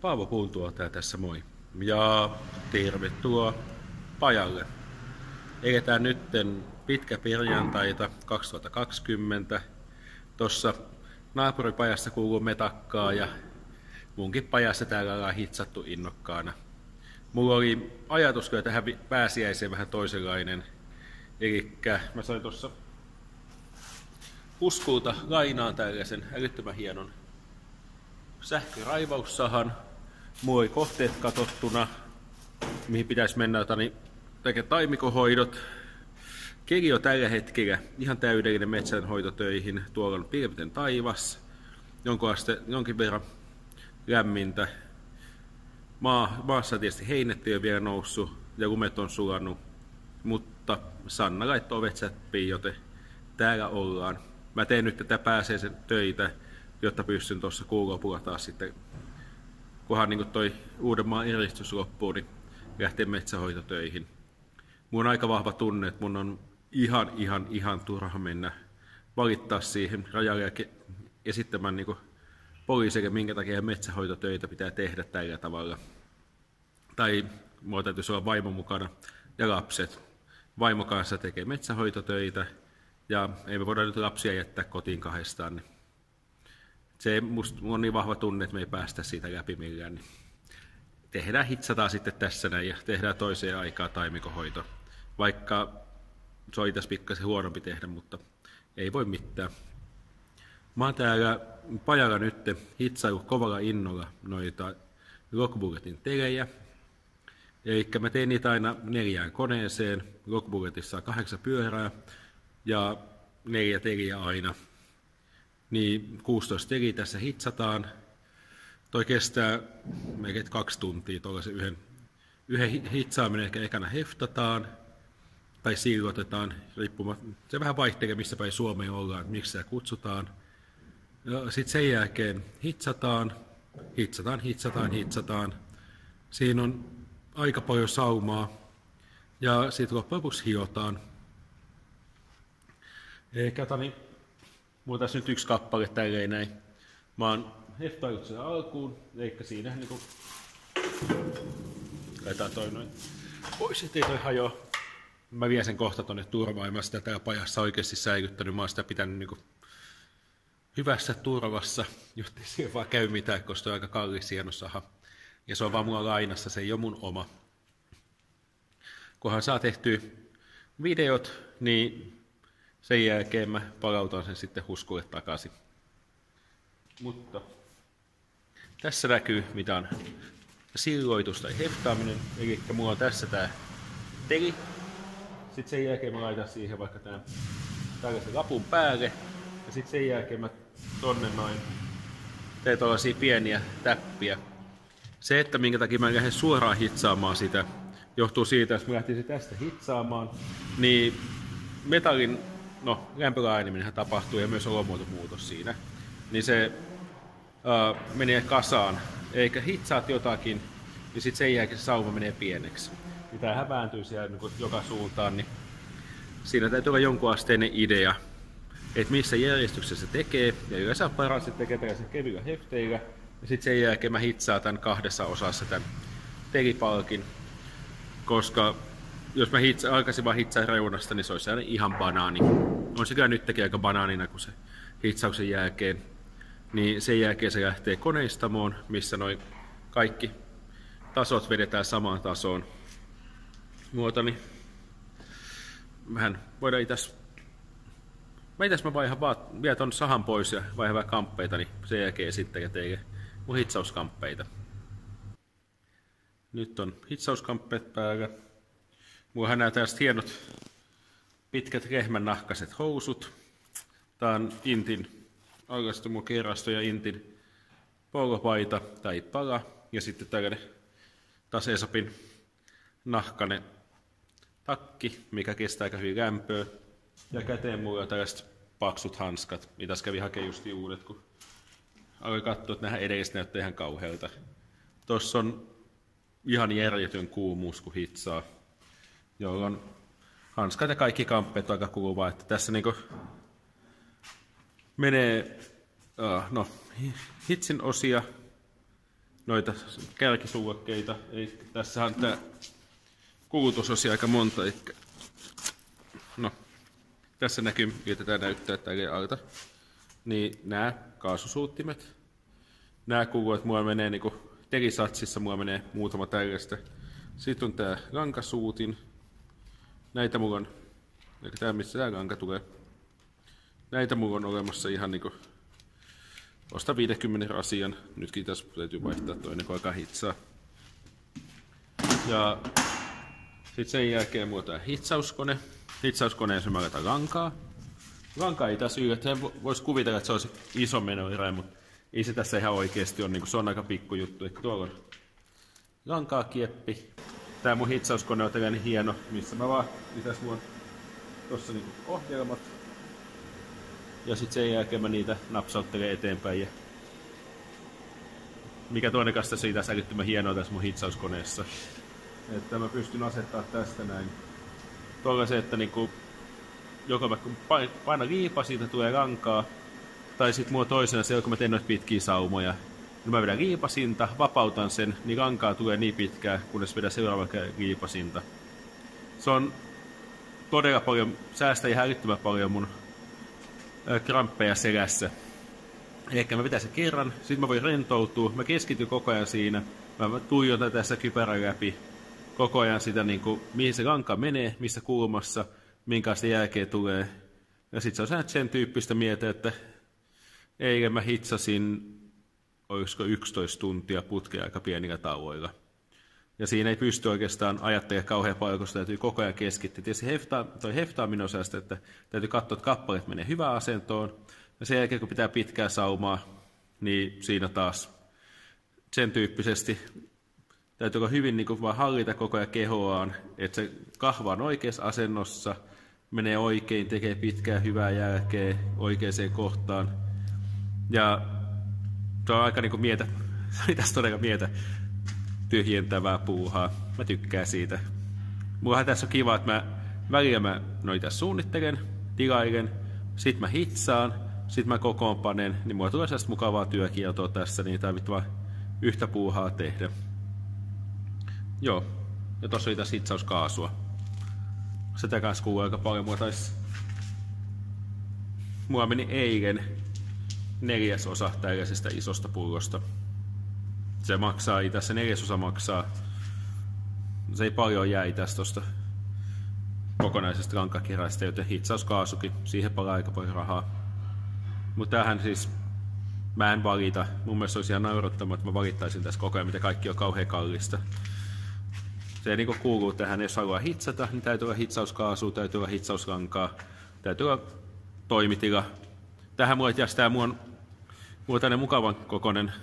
Paavo Puuntuotaja tässä moi. Ja tervetuloa pajalle. Eletään nytten pitkä perjantaita 2020. Tossa naapuripajassa kuuluu metakkaa ja munkin pajassa täällä ollaan hitsattu innokkaana. Mulla oli ajatus kyllä tähän pääsiäiseen vähän toisenlainen. Elikkä mä sain tuossa Huskulta lainaan tällaisen älyttömän hienon sähköraivaussahan. Mulla oli kohteet katsottuna, mihin pitäisi mennä tekemään taimikohoidot. Keli on tällä hetkellä ihan täydellinen metsänhoitotöihin. Tuolla on pilveten taivas, jonkin verran lämmintä. Maassa tietysti heinät ei ole vielä noussut ja lumet on sulannut, mutta Sanna laittoi ovet säppiin, joten täällä ollaan. Mä teen nyt tätä pääsiäisen töitä, jotta pystyn tuossa kuun lopulla taas sitten, kunhan niin toi Uudenmaan eristys loppuu, niin lähtee metsähoitotöihin. Mun on aika vahva tunne, että mun on ihan turha mennä valittaa siihen rajalle ja esittämään niin poliisille, minkä takia metsähoitotöitä pitää tehdä tällä tavalla. Tai mulla täytyisi olla vaimo mukana ja lapset. Vaimo kanssa tekee metsähoitotöitä ja ei me voida nyt lapsia jättää kotiin kahdestaan. Niin mulla on niin vahva tunne, että me ei päästä siitä läpi millään. Niin hitsataan sitten tässä näin ja tehdään toiseen aikaan taimikohoito. Vaikka se on itse pikkasen huonompi tehdä, mutta ei voi mitään. Mä oon täällä pajalla nyt hitsailu kovalla innolla noita Rockbulletin telejä. Eli mä teen niitä aina 4 koneeseen. Rockbulletissa on 8 pyörää ja 4 teliä aina. Niin 16 teliä tässä hitsataan. Toi kestää melkein 2 tuntia, tuollaisen yhden hitsaaminen ehkä ekana heftataan tai sillotetaan, riippumatta. Se vähän vaihtelee, missä päin Suomeen ollaan, miksi sitä kutsutaan. Sitten sen jälkeen hitsataan. Siinä on aika paljon saumaa ja sitten loppujen lopuksi hiotaan. Mulla tässä nyt 1 kappale tälleen näin. Mä oon heftailut sen alkuun, eikä siinä niinku laitetaan toi noin pois, ettei toi hajoa. Mä vien sen kohta tonne turvaan, mä sitä täällä pajassa oikeesti säilyttänyt, mä oon sitä pitänyt niinku hyvässä turvassa, jottei siellä vaan käy mitään, koska se on aika kallis hieno saha. Ja se on vaan mulla lainassa, se ei ole mun oma. Kunhan saa tehtyä videot, niin sen jälkeen mä palautan sen sitten Huskulle takaisin. Mutta tässä näkyy, mitä on silloitus tai heftaaminen. Eli mulla on tässä tää teli. Sitten sen jälkeen mä laitan siihen vaikka tällaisen lapun päälle. Ja sitten sen jälkeen mä tonne noin teen tuollaisia pieniä täppiä. Se, että minkä takia mä en lähde suoraan hitsaamaan sitä, johtuu siitä, että jos mä lähtisin tästä hitsaamaan, niin metallin lämpölaajeneminenhän tapahtuu ja myös olomuotomuutos siinä. Niin se menee kasaan, eikä hitsaat jotakin, niin sitten sen jälkeen se sauma menee pieneksi. Niin tää hävääntyy siellä niin joka suuntaan, niin siinä täytyy olla jonkun asteinen idea, että missä järjestyksessä se tekee, ja yleensä on paras, että tekee tällaisen kevyillä hefteillä, ja sitten sen jälkeen mä hitsaan tämän 2 osassa tämän telipalkin, koska jos mä alkaisin vaan hitsaa reunasta, niin se olisi ihan banaani. On se kyllä nyt tekee aika banaanina, kun se hitsauksen jälkeen. Niin sen jälkeen se lähtee koneistamoon, missä noin kaikki tasot vedetään samaan tasoon. Niin vähän voidaan mä vaihan vaan vielä ton sahan pois ja vaihan vähän kamppeita, niin sen jälkeen sitten teille mun hitsauskamppeita. Nyt on hitsauskamppeet päällä. Mullahan nää tällaiset hienot pitkät lehmännahkaset housut. Tää on Intin Algastumo Kerasto ja Intin polopaita tai pala. Ja sitten tällainen taas Esopin nahkanen takki, mikä kestää aika hyvin lämpöä. Ja käteen mulla on tällaiset paksut hanskat, mitä kävi hakemaan just uudet, kun aloin katsoa, että nämä edelliset näyttää ihan kauhealta. Tossa on ihan järjetön kuumuus, kun hitsaa, jolloin hanskat ja kaikki kamppeet on aika kuluvaa, että tässä niinku menee hitsin osia noita kärkisuuakkeita. Eli tässä on tää kulutusosia aika monta. No, tässä näkyy, yritetään näyttää tälleen alta. Niin nämä kaasusuuttimet. Nämä kuuluu, että mulla menee niinku telisatsissa, mulla menee muutama tällaista. Sitten on tää lankasuutin. Näitä mulla on, eli tää missä tää lanka tulee. Näitä mulla on olemassa ihan niinku osta 50 rasian. Nytkin tässä täytyy vaihtaa toinen, kun alkaa hitsaa. Ja sitten sen jälkeen mulla on tää hitsauskone. Hitsauskoneen mä laitan lankaa. Lanka ei tässä yllätä. Voisi kuvitella, että se olisi iso menoerä, mutta ei se tässä ihan oikeasti ole. Se on aika pikku juttu. Eli tuolla on lankaa kieppi. Tää mun hitsauskone on tällainen hieno, missä mä vaan lisäs mulla on tossa niinku ohjelmat. Ja sitten sen jälkeen mä niitä napsauttelen eteenpäin. Ja mikä toinen kanssa siitä älyttömän hienoa tässä mun hitsauskoneessa. Että mä pystyn asettamaan tästä näin. Tuolla se, että niinku, joko mä painan liipa, siitä tulee lankaa. Tai sit mulla toisena se, kun mä teen noita pitkiä saumoja. Niin mä vedän liipasinta, vapautan sen, niin lankaa tulee niin pitkään, kunnes vedän seuraava liipasinta. Se on todella paljon, säästää ihan älyttömän paljon mun kramppeja selässä. Ehkä mä vedän sen kerran, sit mä voin rentoutua, mä keskityn koko ajan siinä. Mä tuijotan tässä kypärän läpi koko ajan sitä, niin kuin, mihin se lanka menee, missä kulmassa, minkälaista jälkeä tulee. Ja sit se on sen tyyppistä mieltä, että eilen mä hitsasin, olisiko 11 tuntia putkea aika pienillä tauoilla. Ja siinä ei pysty oikeastaan ajattelemaan kauhean paljon, koska täytyy koko ajan keskittyä. Tietysti toi heftaaminen on sellaista, että täytyy katsoa, että kappaleet menee hyvään asentoon. Ja sen jälkeen, kun pitää pitkää saumaa, niin siinä taas sen tyyppisesti täytyy olla hyvin niin kuin vaan hallita koko ajan kehoaan, että se kahva on oikeassa asennossa, menee oikein, tekee pitkää hyvää jälkeä oikeaan kohtaan. Ja se on aika niin kuin se oli tässä todella tyhjentävää puuhaa. Mä tykkään siitä. Mullahan tässä on kiva, että välillä mä noita suunnittelen, tilailen, sit mä hitsaan, sit mä kokoonpanen, niin mulla tulee sellaista mukavaa työkieltoa tässä, niin ei tarvitse vaan yhtä puuhaa tehdä. Joo, ja tossa oli tässä hitsauskaasua. Sitä kanssa kuuluu aika paljon. Mulla meni eilen 1/4 tällaisesta isosta pullosta. Se maksaa, tässä 1/4 maksaa. Se ei paljon jäi tästä tosta kokonaisesta lankakerästä, joten hitsauskaasukin, siihen palaa aika paljon rahaa. Mutta tämähän siis, mä en valita. Mun mielestä olisi ihan naurettavaa, että mä valittaisin tässä koko ajan, mitä kaikki on kauhean kallista. Se niinku kuuluu tähän, jos haluaa hitsata, niin täytyy olla hitsauskaasua, täytyy olla hitsauslankaa, täytyy olla toimitila. Tähän mulla jästää, mulla on tänne mukavan kokoinen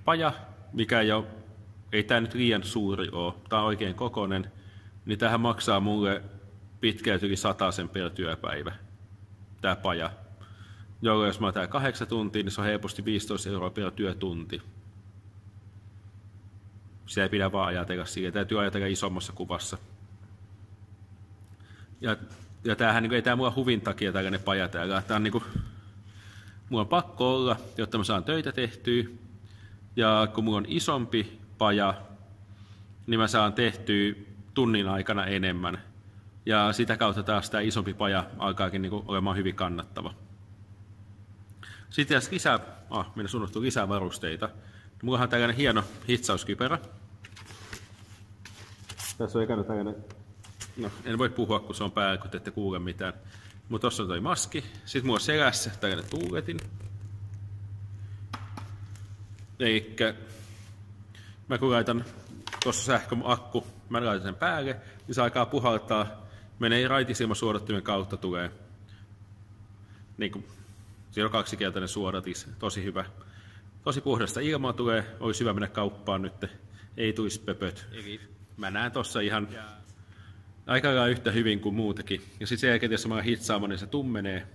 paja, mikä ei tää nyt liian suuri ole, tää on oikein kokoinen, niin tähän maksaa mulle pitkälti yli 100 per työpäivä, tää paja. Jolloin jos mä otan 8 tuntia, niin se on helposti 15 € per työtunti. Se ei pidä vaan ajatella siihen, täytyy ajatella isommassa kuvassa. Ja tämähän niin ei tää mulla huvin takia tällainen paja täällä. Tää on niinku, mulla on pakko olla, jotta mä saan töitä tehtyä. Ja kun mulla on isompi paja, niin mä saan tehtyä tunnin aikana enemmän. Ja sitä kautta taas tää isompi paja alkaakin niinku olemaan hyvin kannattava. Sitten jos meidän unohtuu lisää varusteita. Mulla on tällainen hieno hitsauskypärä. Tässä on ekana tällainen, no en voi puhua kun se on päällä, kun te ette kuule mitään. Mutta tossa on toi maski. Sitten mulla on selässä tällainen tuuletin. Elikkä mä kun laitan tossa sähköakku, mä laitan sen päälle, niin se alkaa puhaltaa. Menee raitisilmasuodattimen kautta, tulee niinku, siinä on kaksikertainen suodatis, tosi hyvä. Tosi puhdasta ilmaa tulee, olisi hyvä mennä kauppaan nyt, ei tulisi pöpöt. Mä näen tossa ihan aika lailla yhtä hyvin kuin muutakin. Ja sitten sen jälkeen, jos mä oon hitsaamaan, niin se tummenee.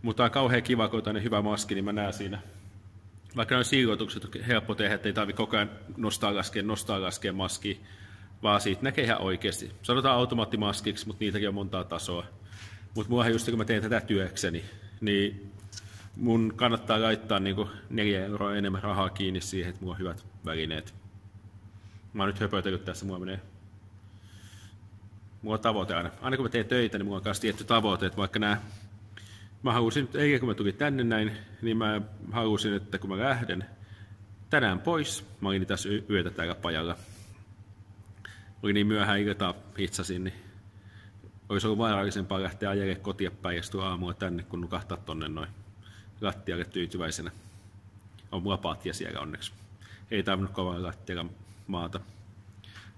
Mutta on kauhean kiva, kun on hyvä maski, niin mä näen siinä. Vaikka noin siirrotukset on helppo tehdä, ettei tarvitse koko ajan nostaa laskea maski, vaan siitä näkee ihan oikeasti. Sanotaan automaattimaskiksi, mutta niitäkin on montaa tasoa. Mutta muahan just kun mä teen tätä työkseni, niin mun kannattaa laittaa niinku 4 € enemmän rahaa kiinni siihen, että mulla on hyvät välineet. Mä oon nyt höpötellyt tässä, mulla on tavoite aina kun mä teen töitä, niin mulla on myös tietty tavoite, että vaikka mä halusin, eikä kun mä tulin tänne näin, niin mä halusin, että kun mä lähden tänään pois, mä olin tässä yötä täällä pajalla. Oli niin myöhään iltaa hitsasin, niin olisi ollut vaarallisempaa lähteä ajelle kotia päin ja sitten aamulla tänne, kun nukahtaa tonne noin lattialle tyytyväisenä. On mulla patja siellä onneksi. Ei tarvinnut kovalla lattialla maata.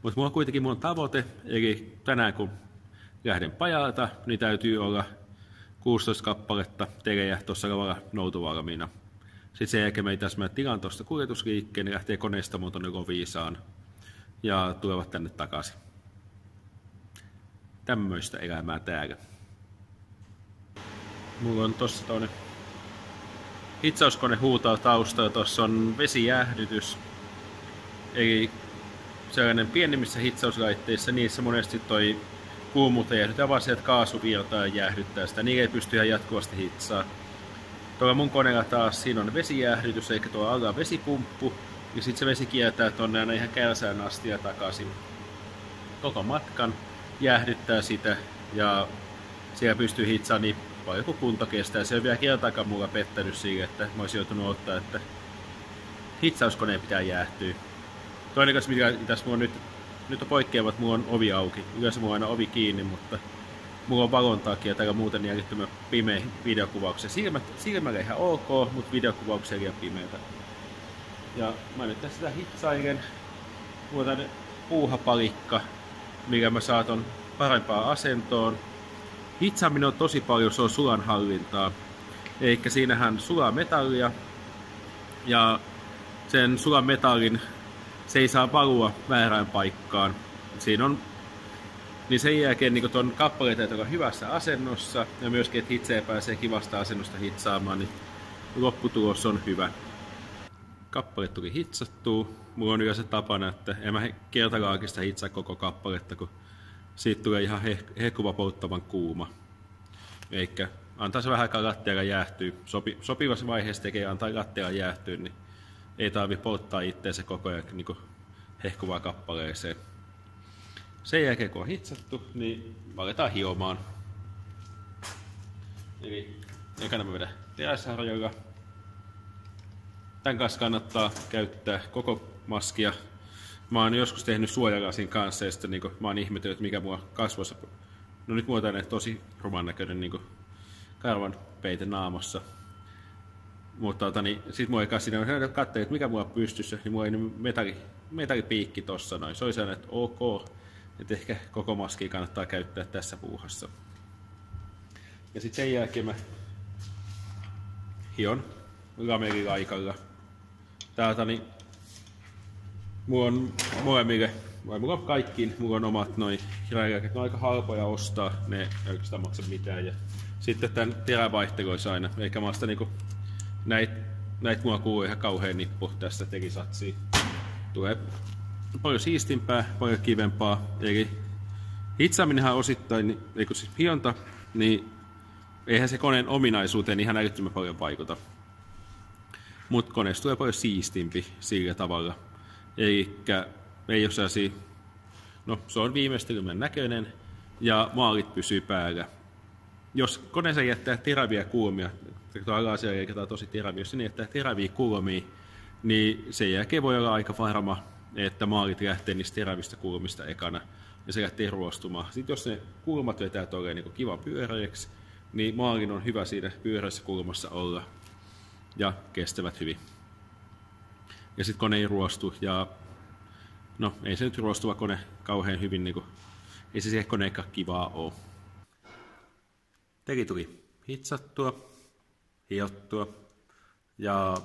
Mutta mulla on tavoite, eli tänään kun lähden pajalta, niin täytyy olla 16 kappaletta telejä tuossa lavalla noutovalmiina. Sitten sen jälkeen mä tilaan tuosta kuljetusliikkeen, niin lähtee koneistamoon tuonne Loviisaan ja tulevat tänne takaisin. Tämmöistä elämää täällä. Mulla on tossa toinen hitsauskone huutaa taustalla, tuossa on vesijäähdytys. Eli sellainen pienimmissä hitsauslaitteissa, niissä monesti toi kuumuutta jäähdytään vaan sieltä kaasuvirtaa ja jäähdyttää sitä. Niillä ei pysty ihan jatkuvasti hitsaa. Tuolla mun koneella taas siinä on vesijäähdytys, eikä tuolla alla on vesipumppu. Ja sitten se vesi kiertää tonne aina ihan käärsään asti ja takaisin. Koko matkan jäähdyttää sitä ja siellä pystyy hitsaamaan niin paljon kuin kunto kestää. Se on vielä kertaakaan mulla pettänyt siihen, että mä olisin joutunut ottaa, että hitsauskoneen pitää jäähtyä. Toinen kanssa, mikä tässä mulla nyt on poikkeava, että mulla on ovi auki. Yleensä mulla on aina ovi kiinni, mutta mulla on valon takia täällä muuten järjettömän pimeä videokuvauksia. Silmällä ihan ok, mutta videokuvauksia liian pimeitä. Ja mä nyt tässä sitä hitsailen. Mulla on tänne puuhapalikka, mikä mä saatan parempaan asentoon. Hitsaaminen on tosi paljon, se on sulan hallintaa. Eikä siinähän sulaa metallia. Ja sen sulan metallin se ei saa valua väärään paikkaan. Siinä on, niin sen jälkeen niin ton kappaleet täytyy olla hyvässä asennossa ja myöskin, että hitseä pääsee kivasta asennosta hitsaamaan, niin lopputulos on hyvä. Kappale tuli hitsattua. Mulla on yleensä tapana, että en mä kertalaakista hitsaa koko kappaletta, kun siitä tulee ihan hehkuva polttavan kuuma. Eikä antaa se vähän aikaa lattialla jäähtyä. Sopivassa vaiheessa tekee antaa lattialla jäähtyä, niin ei tarvitse polttaa itseensä koko ajan niin hehkuvaa kappaleeseen. Sen jälkeen kun on hitsattu, niin aletaan hiomaan. Eli ekana mä vedän teräsharjalla. Tän kanssa kannattaa käyttää koko maskia. Mä oon joskus tehnyt suojalasin kanssa ja sitten niin mä oon ihmetellyt, että mikä mua kasvoissa. No nyt mulla on tänne tosi ruman näköinen niin karvan peite naamassa. Mutta niin, sit mulla ei kanssa siinä katselin, että mikä mulla on pystyssä, niin mulla ei metallipiikki tossa noin. Se oli sellainen, että ok, että ehkä koko maskia kannattaa käyttää tässä puuhassa. Ja sitten sen jälkeen mä hion lamelilaikalla. Täältä niin mulla on molemmille, vai mulla on kaikkiin, mulla on omat noin hirailääket, ne on aika halpoja ostaa, ne ei oikeastaan maksa mitään. Ja sitten tän terävaihtelu olisi aina, eikä mä sitä niinku näit mulla kuuluu ihan kauhean nippu tästä tekisatsiin. Tulee paljon siistimpää, paljon kivempaa. Eli hitsaaminenhan osittain, eikö siis hionta, niin eihän se koneen ominaisuuteen ihan älyttömän paljon vaikuta. Mutta koneesta tulee paljon siistimpi sillä tavalla. Eikä ei ole sellaisia, no se on viimeistelymän näköinen ja maalit pysyy päällä. Jos koneessa jättää teräviä kulmia, tuo alasia on tosi teräviä, jos sinne jättää teräviä kulmia, niin sen jälkeen voi olla aika varma, että maalit lähtee niistä terävistä kulmista ekana ja se lähtee ruostumaan. Sitten jos ne kulmat vetää tolleen niin kivan pyöreäksi, niin maalin on hyvä siinä pyörässä kulmassa olla ja kestävät hyvin. Ja sitten kone ei ruostu ja no ei se nyt ruostuva kone kauhean hyvin, niin kuin, ei se siihen koneenkaan kivaa ole. Teki tuli hitsattua, hiottua ja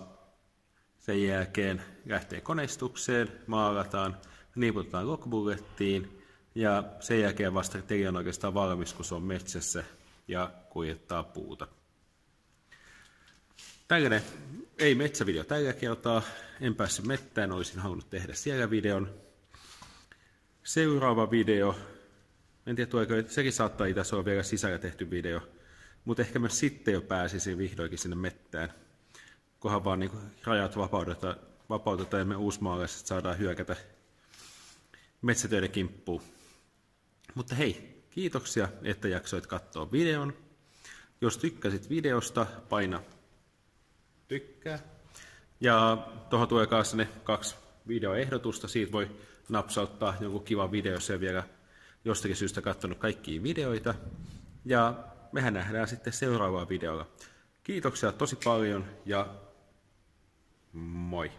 sen jälkeen lähtee koneistukseen, maalataan, niiputetaan lockbullettiin ja sen jälkeen vasta teki on oikeastaan valmis, kun se on metsässä ja kuljettaa puuta. Tällainen ei metsävideo tällä kertaa, en päässyt mettään, olisin halunnut tehdä siellä videon. Seuraava video, en tiedä tuleeko, sekin saattaa itse olla vielä sisällä tehty video. mutta ehkä mä sitten jo pääsisin vihdoinkin sinne mettään. Kohan vaan niin rajat vapautetaan ja me uusmaalaiset saadaan hyökätä metsätöiden kimppuun. Mutta hei, kiitoksia, että jaksoit katsoa videon. Jos tykkäsit videosta, paina tykkää. Ja tuohon tulee kanssa ne 2 videoehdotusta. Siitä voi napsauttaa jonkun kivan video, jos ei vielä jostakin syystä katsonut kaikkia videoita. Ja mehän nähdään sitten seuraavalla videolla. Kiitoksia tosi paljon ja moi!